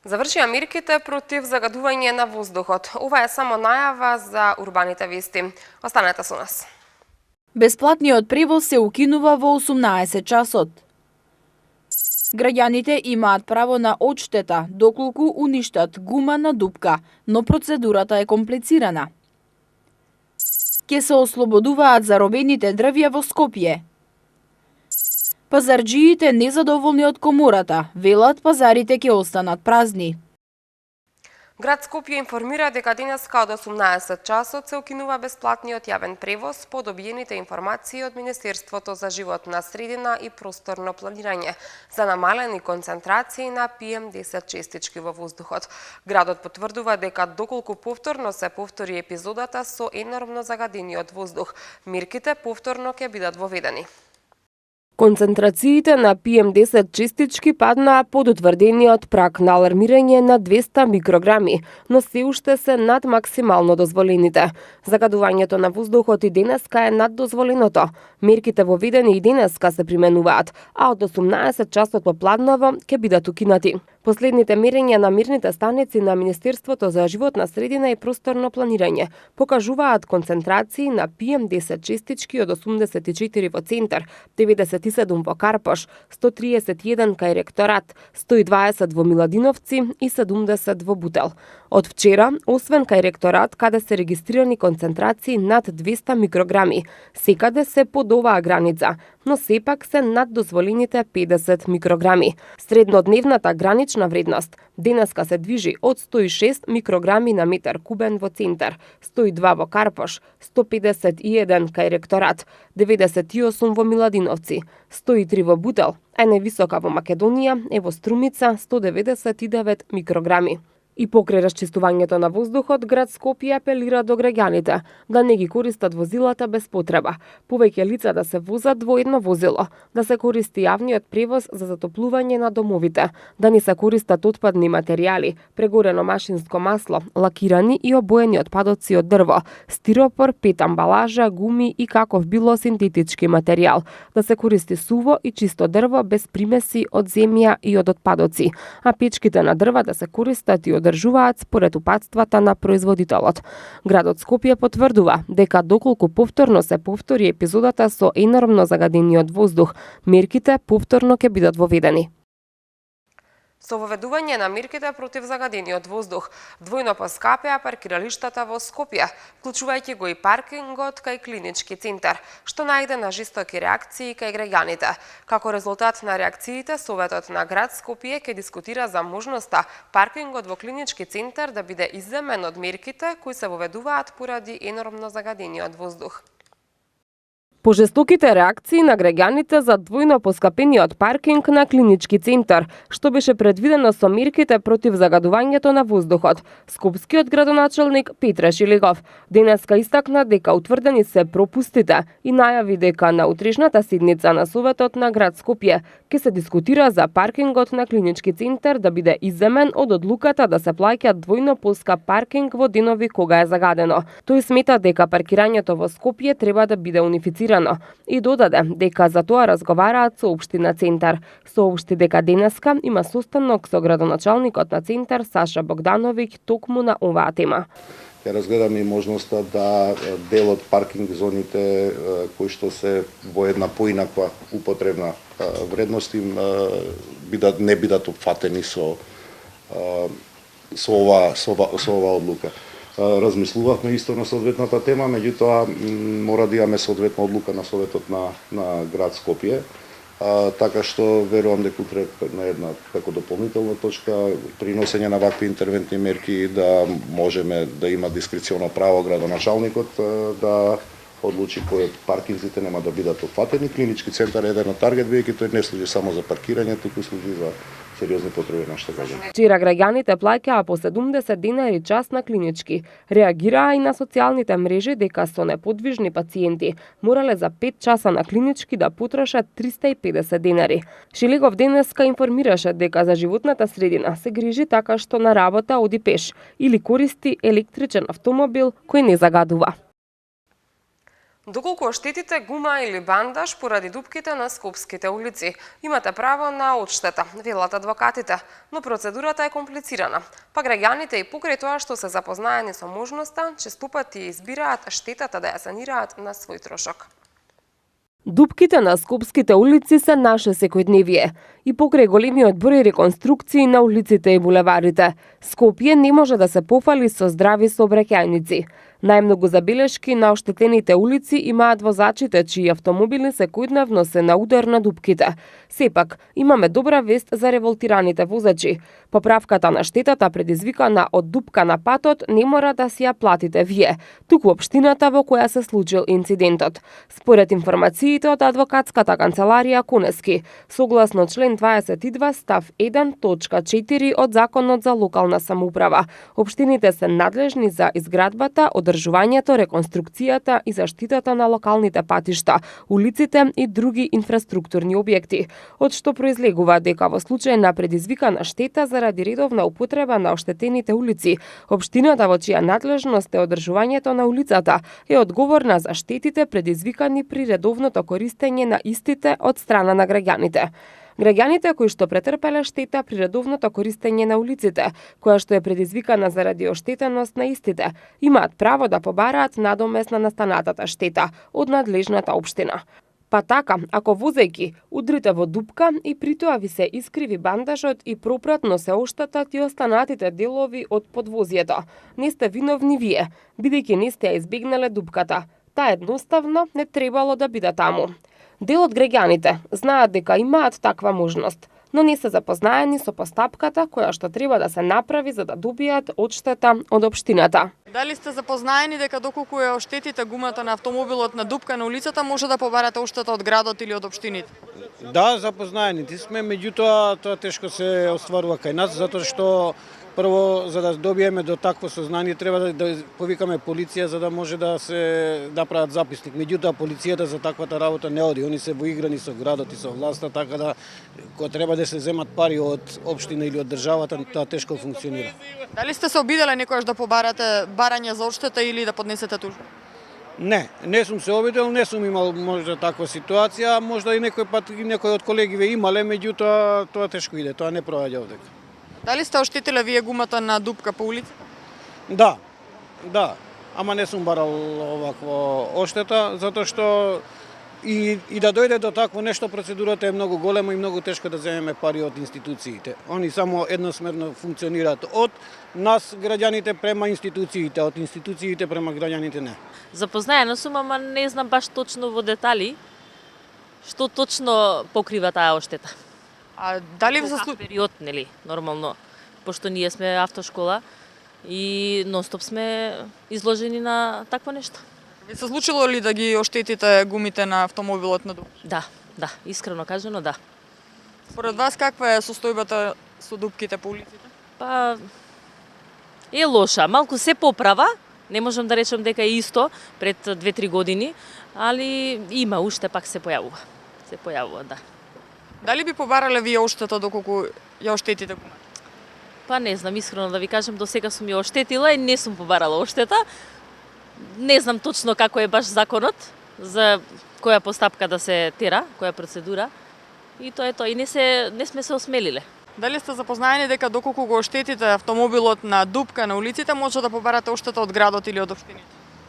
Завршија мерките против загадување на воздухот. Ова е само најава за урбаните вести. Останете со нас. Бесплатниот превоз се укинува во 18 часот. Граѓаните имаат право на одштета доколку уништат гума на дупка, но процедурата е комплицирана. Ке се ослободуваат заробените дрвја во Скопје. Пазарџиите незадоволни од комората, велат пазарите ќе останат празни. Град Скопје информира дека денеска од 18 часот се укинува бесплатниот јавен превоз по добиените информации од Министерството за животна средина и просторно планирање за намалени концентрации на PM10 честички во воздухот. Градот потврдува дека доколку повторно се повтори епизодата со енормно загадениот воздух, мерките повторно ќе бидат воведени. Концентрациите на PM10 честички паднаа под утврдениот праг на алармирање на 200 микрограми, но се уште се над максимално дозволените. Загадувањето на воздухот и денеска е над дозволеното. Мерките воведени и денеска се применуваат, а од 18 часот попладново ќе бидат укинати. Последните мерења на мерните станици на Министерството за животна средина и просторно планирање покажуваат концентрации на PM10 честички од 84 во центар, 97 во Карпош, 131 кај Ректорат, 120 во Миладиновци и 70 во Бутел. Од вчера, освен кај Ректорат, каде се регистрирани концентрации над 200 микрограми, секаде се под оваа граница, но сепак се над дозволените 50 микрограми. Среднодневната гранична вредност денеска се движи од 106 микрограми на метар кубен во центар, 102 во Карпош, 151 кај Ректорат, 98 во Миладиновци, 103 во Бутел, а највисока во Македонија е во Струмица 199 микрограми. И покрај расчистувањето на воздухот, град Скопје апелира до граѓаните да не ги користат возилата без потреба, повеќе лица да се возат во едно возило, да се користи јавниот превоз за затоплување на домовите, да не се користат отпадни материјали, прегорено машинско масло, лакирани и обоени отпадоци од дрво, стиропор, пет амбалажа, гуми и каков било синтетички материјал, да се користи суво и чисто дрво без примеси од земја и од отпадоци, а печките на дрва да се користат и одржуваат според упатствата на производителот. Градот Скопје потврдува дека доколку повторно се повтори епизодата со енормно загадениот воздух, мерките повторно ќе бидат воведени. Со воведување на мерките против загадениот воздух, двојно поскапеа паркиралиштата во Скопје, вклучувајќи го и паркингот кај клинички центар, што најде на жестоки реакции кај граѓаните. Како резултат на реакциите, Советот на град Скопје ќе дискутира за можноста паркингот во клинички центар да биде изземен од мерките кои се воведуваат поради енормно загадениот воздух. Пожестоките реакции на граѓаните за двојно поскапениот паркинг на клинички центар, што беше предвидено со мерките против загадувањето на воздухот, скопскиот градоначелник Петре Шилегов денеска истакна дека утврдени се пропустите и најави дека на утрешната седница на Советот на град Скопје ќе се дискутира за паркингот на клинички центар да биде изземен од одлуката да се плаќа двојно поскап паркинг во денови кога е загадено. Тој смета дека паркирањето во Скопје треба да биде унифицирано и додаде дека за тоа разговараат со општина Центар. Соопшти дека денеска има состанок со градоначалникот на Центар Саша Богдановиќ токму на оваа тема. Ќе разгледаме и можноста да дел од паркинг зоните кои што се во една поинаква употребна вредност им не бидат опфатени со оваа одлука. Размислувавме исто на соодветната тема, меѓутоа мора да имаме соодветна одлука на Советот на град Скопје, така што верувам дека утре на една како дополнителна точка при носење на вакви интервентни мерки да можеме да има дискреционо право градоначалникот да одлучи кои од паркинзите нема да бидат опфатени. Клинички центар е еден од таргет, бидејќи тој не служи само за паркирање, туку служи за сериозни потреби на нашите граѓани. Вчера граѓаните плаќаа по 70 денари час на клинички. Реагираа и на социјалните мрежи дека со неподвижни пациенти морале за 5 часа на клинички да потрошат 350 денари. Шилегов денеска информираше дека за животната средина се грижи така што на работа оди пеш или користи електричен автомобил кој не загадува. Доколку оштетите гума или бандаж поради дупките на скопските улици, имате право на одштета, велат адвокатите, но процедурата е комплицирана. Па граѓаните и покрај тоа што се запознаени со можноста, честопати избираат штетата да ја санираат на свој трошок. Дупките на скопските улици се наше секојдневие и покрај големиот број реконструкции на улиците и булеварите, Скопје не може да се пофали со здрави сообраќајници. Најмногу забелешки на оштетените улици имаат возачите чии автомобили секојдневно се на удар на дупките. Сепак, имаме добра вест за револтираните возачи. Поправката на штетата предизвикана од дупка на патот не мора да си ја платите вие, туку општината во која се случил инцидентот. Според информациите од адвокатската канцеларија Конески, согласно член 22 став 1 точка 4 од Законот за локална самоуправа, општините се надлежни за изградбата, одржувањето, реконструкцијата и заштитата на локалните патишта, улиците и други инфраструктурни објекти, од што произлегува дека во случај на предизвикана штета заради редовна употреба на оштетените улици, општината во чија надлежност е одржувањето на улицата е одговорна за штетите предизвикани при редовното користење на истите од страна на граѓаните. Граѓаните кои што претрпеле штета при редовното користење на улиците, која што е предизвикана заради оштетеност на истите, имаат право да побараат надомест на настанатата штета од надлежната општина. Па така, ако возејќи удрите во дупка и при тоа ви се искриви бандажот и пропратно се оштетат и останатите делови од подвозјето, не сте виновни вие, бидејќи не сте ја избегнале дупката. Таа едноставно не требало да биде таму. Дел од граѓаните знаат дека имаат таква можност, но не се запознаени со постапката која што треба да се направи за да добијат одштета од општината. Дали сте запознаени дека доколку ја оштетите гумата на автомобилот на дупка на улицата, може да побарате одштета од градот или од општините? Да, запознаени сме, меѓутоа тоа тешко се остварува кај нас, затоа што прво, за да добиеме до такво сознание, треба да повикаме полиција за да може да се направат записник. Меѓутоа, полицијата за таквата работа не оди. Они се воиграни со градот и со власта, така да кога треба да се земат пари од општина или од државата, тоа тешко функционира. Дали сте се обиделе некојаш да побарате барање за одштета или да поднесете тужба? Не сум се обидел, не сум имал можда таква ситуација, можда и некој пат и некој од колегиве имале, меѓутоа тоа тешко иде, тоа не проаѓа овдека. Дали сте оштетиле вие гумата на дупка по улица? Да, ама не сум барал овакво оштета, затоа што и да дојде до такво нешто, процедурата е многу голема и многу тешко да земеме пари од институциите. Они само едносмерно функционираат од нас, граѓаните, према институциите, од институциите према граѓаните не. Запознаена сум, ама не знам баш точно во детали што точно покрива таа оштета. А дали ви се период, нели, нормално, пошто ние сме автошкола и нонстоп сме изложени на такво нешто. Ви се случило ли да ги оштетите гумите на автомобилот на дупка? Да, искрено кажано да. Според вас каква е состојбата со дупките по улиците? Па е лоша, малку се поправа, не можам да речам дека е исто пред 2-3 години, али има уште пак се појавува. Се појавува, да. Дали би побарале вие оштета доколку ја оштетите гумата? Па не знам, искрено да ви кажам, до сега сум ја оштетила и не сум побарала оштета. Не знам точно како е баш законот, за која постапка да се тера, која процедура. И тоа е тоа. И не сме се осмелиле. Дали сте запознаени дека доколку го оштетите автомобилот на дупка на улиците, може да побарате оштета од градот или од општините?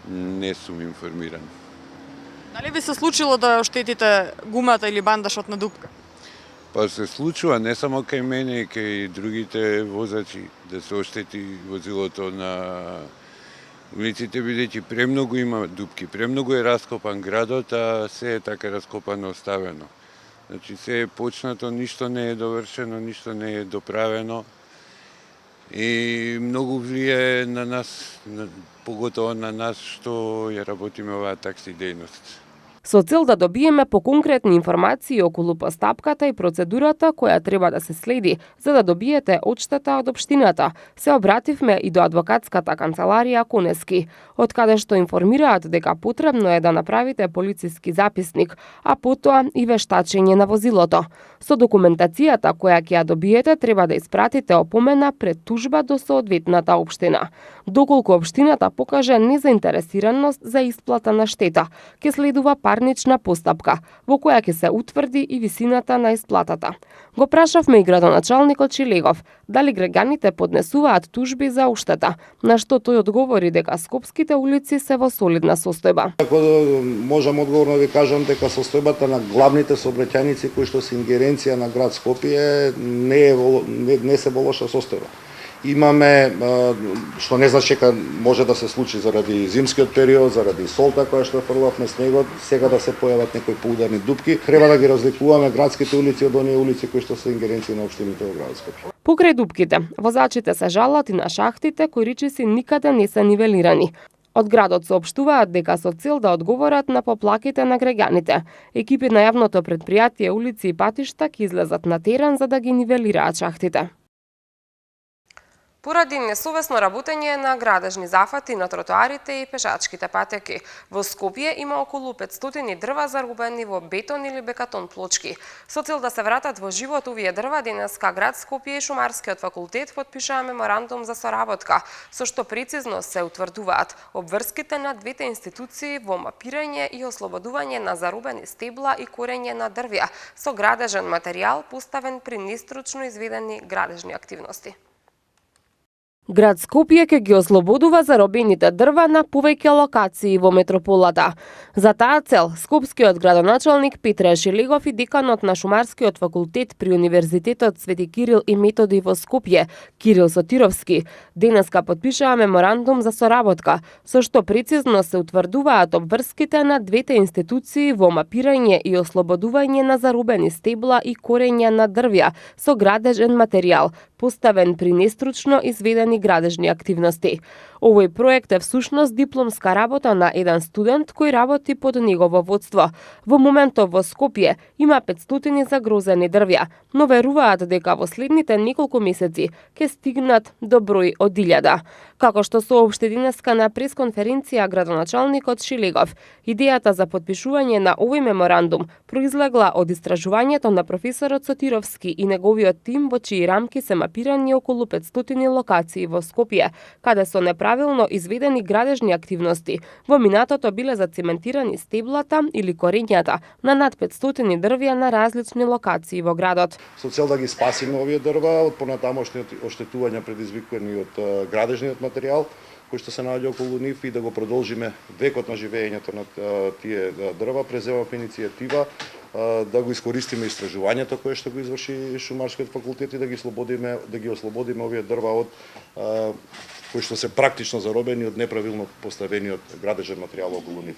Не сум информиран. Дали ви се случило да оштетите гумата или бандашот на дупка? Па се случува не само кај мене, и кај другите возачи да се оштети возилото на улиците, бидејќи премногу има дупки, премногу е раскопан градот, а се е така раскопано оставено. Значи се е почнато, ништо не е довршено, ништо не е доправено и многу влијае на нас, поготово на нас што ја работиме оваа такси дејност. со цел да добиеме поконкретни информации околу постапката и процедурата која треба да се следи за да добиете одштета од општината. Се обративме и до адвокатската канцеларија Конески, од каде што информираат дека потребно е да направите полициски записник, а потоа и вештачење на возилото. Со документацијата која ќе ја добиете треба да испратите опомена пред тужба до соодветната општина. Доколку општината покаже незаинтересираност за исплата на штета, ќе следува парнична постапка, во која ќе се утврди и висината на исплатата. Го прашавме и градоначалникот Шилегов дали граѓаните поднесуваат тужби за уштета, на што тој одговори дека скопските улици се во солидна состојба. Ако можам одговорно да ви кажам дека состојбата на главните сообраќајници кои што се ингеренција на град Скопје не се во лоша состојба. Имаме, што не значи дека може да се случи заради зимскиот период, заради солта која што фрлавме снегот, сега да се појават некои поударни дупки. Треба да ги разликуваме градските улици од оние улици кои што се ингеренција на општините во град Скопје. Покрај дупките, возачите се жалат и на шахтите кои речиси никаде не се нивелирани. Од градот соопштуваат дека со цел да одговорат на поплаките на граѓаните, екипи на јавното претпријатие улици и патишта ќе излезат на терен за да ги нивелираат шахтите. Поради несовесно работење на градежни зафати на тротоарите и пешачките патеки, во Скопје има околу 500 дрва зарубени во бетон или бекатон плочки. Со цел да се вратат во живот овие дрва, денеска град Скопје и Шумарскиот факултет подпишаа меморандум за соработка, со што прецизно се утврдуваат обврските на двете институции во мапирање и ослободување на зарубени стебла и корење на дрвја со градежен материјал поставен при нестручно изведени градежни активности. Град Скопје ќе ги ослободува заробените дрва на повеќе локации во метрополата. За таа цел, скопскиот градоначалник Петре Шилегов и деканот на Шумарскиот факултет при Универзитетот Свети Кирил и Методи во Скопје, Кирил Сотировски, денеска подпишаа меморандум за соработка, со што прецизно се утврдуваат обврските на двете институции во мапирање и ослободување на зарубени стебла и корење на дрвја со градежен материјал, поставен при нестручно изведени градежни активности. Овој проект е всушност дипломска работа на еден студент кој работи под негово водство. Во моментов во Скопје има 500 загрозени дрвја, но веруваат дека во следните неколку месеци ќе стигнат до број од 1000. Како што соопшти денеска на пресконференција градоначалникот Шилегов, идејата за подпишување на овој меморандум произлегла од истражувањето на професорот Сотировски и неговиот тим во чии рамки се мапирани околу 500 локации во Скопје, каде со неправилно изведени градежни активности во минатото биле зацементирани стеблата или корењата на над 500 дрвја на различни локации во градот. Со цел да ги спасиме овие дрва од понатамошниот оштетувања предизвикани од градежниот материјал кој што се наоѓа околу нив и да го продолжиме векот на живеењето на тие дрва, преземавме иницијатива да го искористиме истражувањето кое што го изврши Шумарскиот факултет и да ги ослободиме овие дрва од кои што се практично заробени од неправилно поставениот градежен материјал околу нив.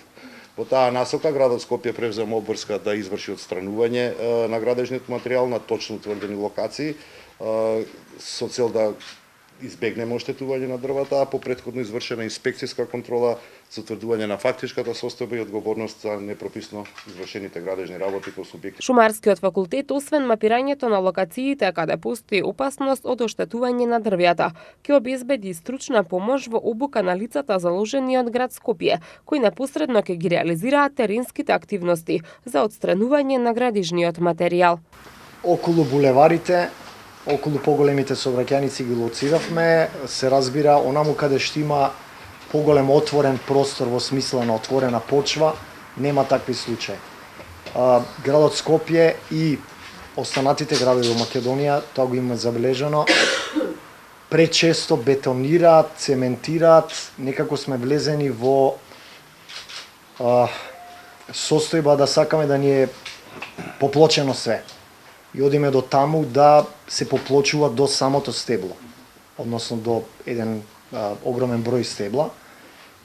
Во таа насока градот Скопје превзема обврска да изврши отстранување на градежниот материјал на точно утврдени локации со цел да избегнеме оштетување на дрвата, а по претходно извршена инспекцијска контрола за утврдување на фактичката состојба и одговорност за непрописно извршените градежни работи по субјекти. Шумарскиот факултет, освен мапирањето на локациите каде постои опасност од оштетување на дрвјата, ќе обезбеди стручна помош во обука на лицата заложени од град Скопје, кои непосредно ќе ги реализираат теренските активности за отстранување на градежниот материјал. Околу булеварите, околу поголемите сообраќајници ги лоциравме, се разбира онаму каде што има поголем отворен простор во смисла на отворена почва, нема такви случаи. Градот Скопје и останатите градови во Македонија, тоа го има забележано, пречесто бетонираат, цементираат, некако сме влезени во состојба да сакаме да ни е поплочено све. И одиме до таму да се поплочува до самото стебло, односно до еден огромен број стебла,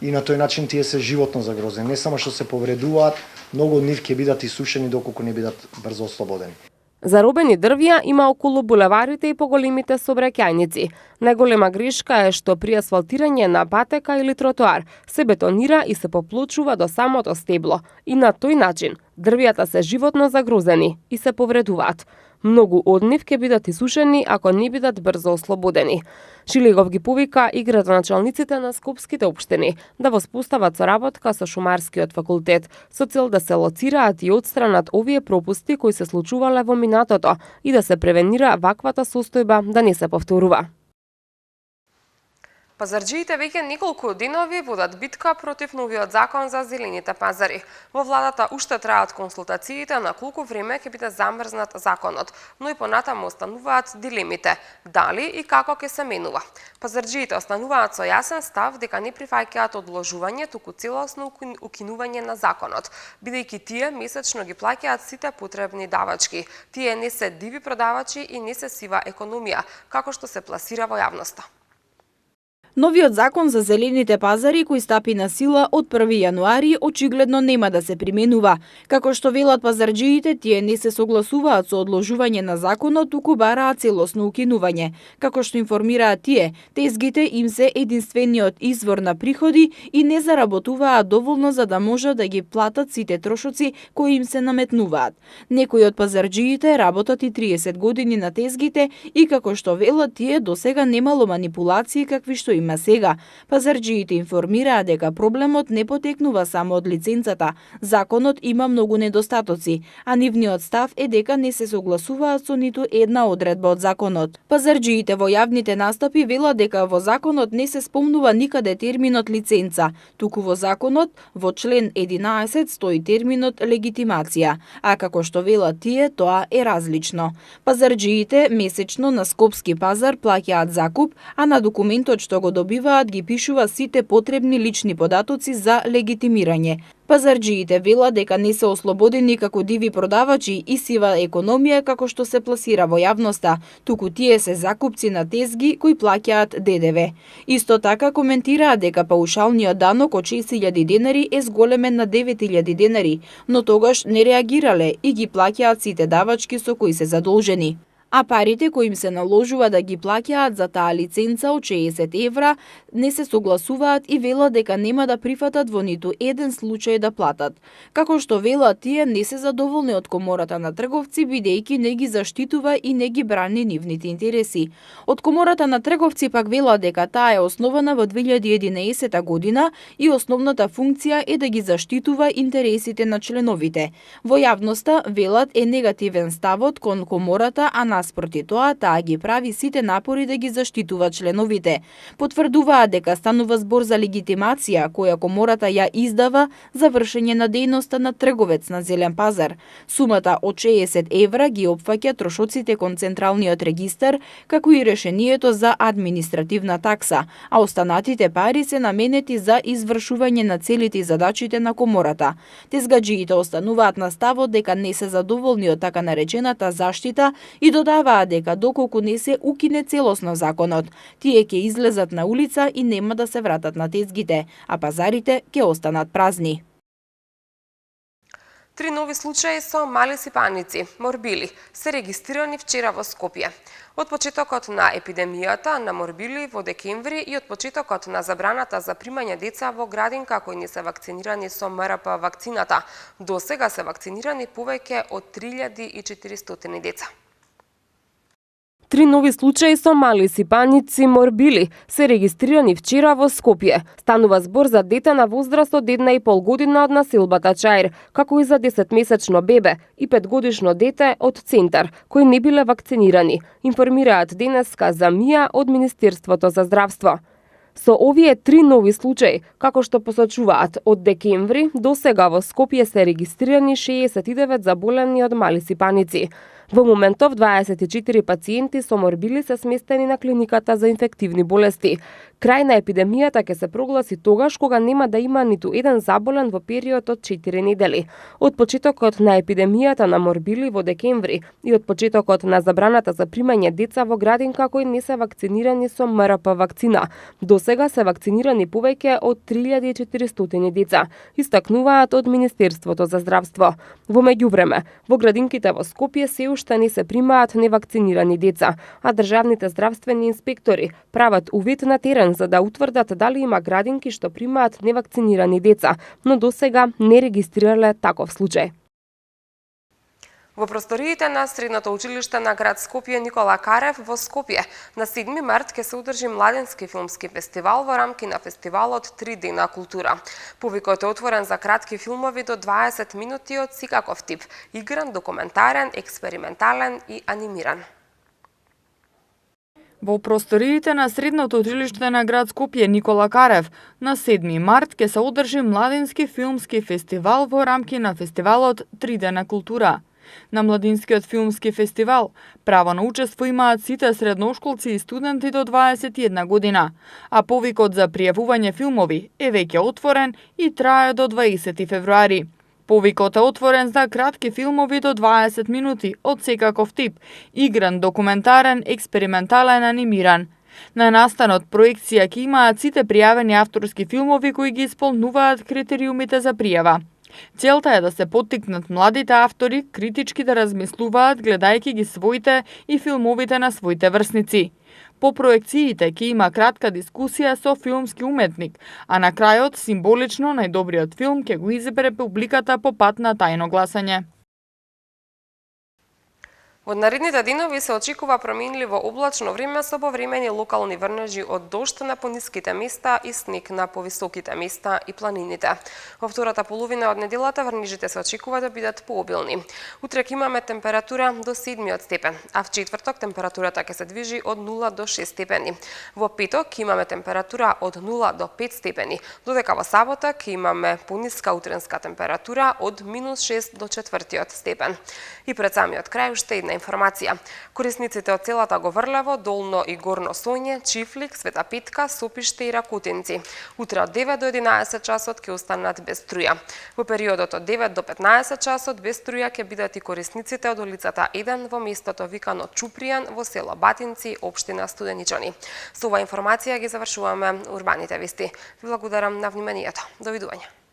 и на тој начин тие се животно загрозени. Не само што се повредуваат, многу од нив ќе бидат исушени доколку не бидат брзо ослободени. Заробени дрвја има околу булеварите и поголемите сообраќајници. Најголема грешка е што при асфалтирање на патека или тротоар се бетонира и се поплочува до самото стебло и на тој начин дрвјата се животно загрозени и се повредуваат. Многу од нив ќе бидат исушени ако не бидат брзо ослободени. Шилегов ги повика и градоначалниците на скопските општини да воспостават соработка со Шумарскиот факултет со цел да се лоцираат и отстранат овие пропусти кои се случувале во минатото и да се превенира ваквата состојба да не се повторува. Пазарџиите веќе неколку денови водат битка против новиот закон за зелените пазари. Во владата уште траат консултациите на колку време ќе биде замрзнат законот, но и понатаму остануваат дилемите дали и како ќе се менува. Пазарџиите остануваат со јасен став дека не прифаќаат одложување, туку целосно укинување на законот, бидејќи тие месечно ги плаќаат сите потребни давачки. Тие не се диви продавачи и не се сива економија, како што се пласира во јавноста. Новиот закон за зелените пазари кој стапи на сила од 1 јануари очигледно нема да се применува. Како што велат пазарџиите, тие не се согласуваат со одложување на законот, туку бараат целосно укинување. Како што информираат тие, тезгите им се единствениот извор на приходи и не заработуваат доволно за да можат да ги платат сите трошоци кои им се наметнуваат. Некои од пазарџиите работат и 30 години на тезгите и како што велат тие досега немало манипулации какви што има сега. Пазарџиите информираат дека проблемот не потекнува само од лиценцата. Законот има многу недостатоци, а нивниот став е дека не се согласуваат со ниту една одредба од законот. Пазарџиите во јавните настапи велат дека во законот не се спомнува никаде терминот лиценца, туку во законот во член 11 стои терминот легитимација, а како што велат тие, тоа е различно. Пазарџиите месечно на Скопски пазар плаќаат закуп, а на документот што го добиваат ги пишува сите потребни лични податоци за легитимирање. Пазарџиите велат дека не се ослободени како диви продавачи и сива економија како што се пласира во јавноста, туку тие се закупци на тезги кои плаќаат ДДВ. Исто така коментираат дека паушалниот данок од 6.000 денари е зголемен на 9.000 денари, но тогаш не реагирале и ги плаќаат сите давачки со кои се задолжени. А парите кои им се наложува да ги плаќаат за таа лиценца од 60 евра не се согласуваат и велат дека нема да прифатат во ниту еден случај да платат. Како што велат тие не се задоволни од Комората на трговци бидејќи не ги заштитува и не ги брани нивните интереси. Од Комората на трговци пак велат дека таа е основана во 2011 година и основната функција е да ги заштитува интересите на членовите. Во јавноста велат е негативен ставот кон Комората, а наспроти тоа, таа ги прави сите напори да ги заштитува членовите. Потврдуваат дека станува збор за легитимација која Комората ја издава за вршење на дејноста на трговец на зелен пазар. Сумата од 60 евра ги опфаќа трошоците кон Централниот регистар, како и решението за административна такса, а останатите пари се наменети за извршување на целите и задачите на Комората. Тезгаџиите остануваат на ставот дека не се задоволни од така наречената заштита и додаваат дека доколку не се укине целосно законот, тие ќе излезат на улица и нема да се вратат на тезгите, а пазарите ќе останат празни. 3 нови случаи со мали сипаници, морбили, се регистрирани вчера во Скопје. Од почетокот на епидемијата на морбили во декември и од почетокот на забраната за примање деца во градинка кои не се вакцинирани со МРП вакцината, досега се вакцинирани повеќе од 3400 деца. 3 нови случаи со мали сипаници морбили се регистрирани вчера во Скопје. Станува збор за дете на возраст од 1,5 година од населбата Чаир, како и за 10-месечно бебе и 5-годишно дете од Центар, кои не биле вакцинирани, информираат денеска за МИА од Министерството за здравство. Со овие 3 нови случаи, како што посочуваат, од декември до сега во Скопје се регистрирани 69 заболени од мали сипаници. Во моментов 24 пациенти со морбили се сместени на клиниката за инфективни болести. Крај на епидемијата ќе се прогласи тогаш кога нема да има ниту еден заболен во период од 4 недели. Од почетокот на епидемијата на морбили во декември и од почетокот на забраната за примање деца во градинка кои не се вакцинирани со МРП вакцина. До сега се вакцинирани повеќе од 3400 деца, истакнуваат од Министерството за здравство. Во меѓувреме, во градинките во Скопје се уште не се примаат невакцинирани деца, а државните здравствени инспектори прават увид на терен за да утврдат дали има градинки што примаат невакцинирани деца, но досега не регистрирале таков случај. Во просториите на Средното училиште на град Скопје Никола Карев во Скопје на 7 март ќе се одржи младенски филмски фестивал во рамки на фестивалот 3 дена култура. Повикот е отворен за кратки филмови до 20 минути од секаков тип: игран, документарен, експериментален и анимиран. Во просториите на Средното училиште на град Скопје Никола Карев на 7 март ќе се одржи младински филмски фестивал во рамки на фестивалот 3 дена култура. На младинскиот филмски фестивал право на учество имаат сите средношколци и студенти до 21 година, а повикот за пријавување филмови е веќе отворен и трае до 20 февруари. Повикот е отворен за кратки филмови до 20 минути од секаков тип: игран, документарен, експериментален, анимиран. На настанот проекција ќе имаат сите пријавени авторски филмови кои ги исполнуваат критериумите за пријава. Целта е да се поттикнат младите автори критички да размислуваат гледајќи ги своите и филмовите на своите врсници. По проекциите ќе има кратка дискусија со филмски уметник, а на крајот символично најдобриот филм ќе го избере публиката по пат на тајно гласање. Во наредните денови се очекува променливо облачно време со повремени локални врнежи од дожд на пониските места и снег на повисоките места и планините. Во втората половина од неделата врнежите се очекува да бидат пообилни. Утре ќе имаме температура до 7 степен, а в четврток температурата ќе се движи од 0 до 6 степени. Во петок ќе имаме температура од 0 до 5 степени, додека во сабота ќе имаме пониска утренска температура од -6 до 4 степен. И пред самиот крај уште една информација. Корисниците од целата Говрлево, Долно и Горно Соње, Чифлик, Света Петка, Сопиште и Ракутинци утре од 9 до 11 часот ќе останат без струја. Во периодот од 9 до 15 часот без струја ќе бидат и корисниците од улицата 1 во местото викано Чупријан во село Батинци, општина Студеничани. Со оваа информација ги завршуваме урбаните вести. Ви благодарам на вниманието. Довидување.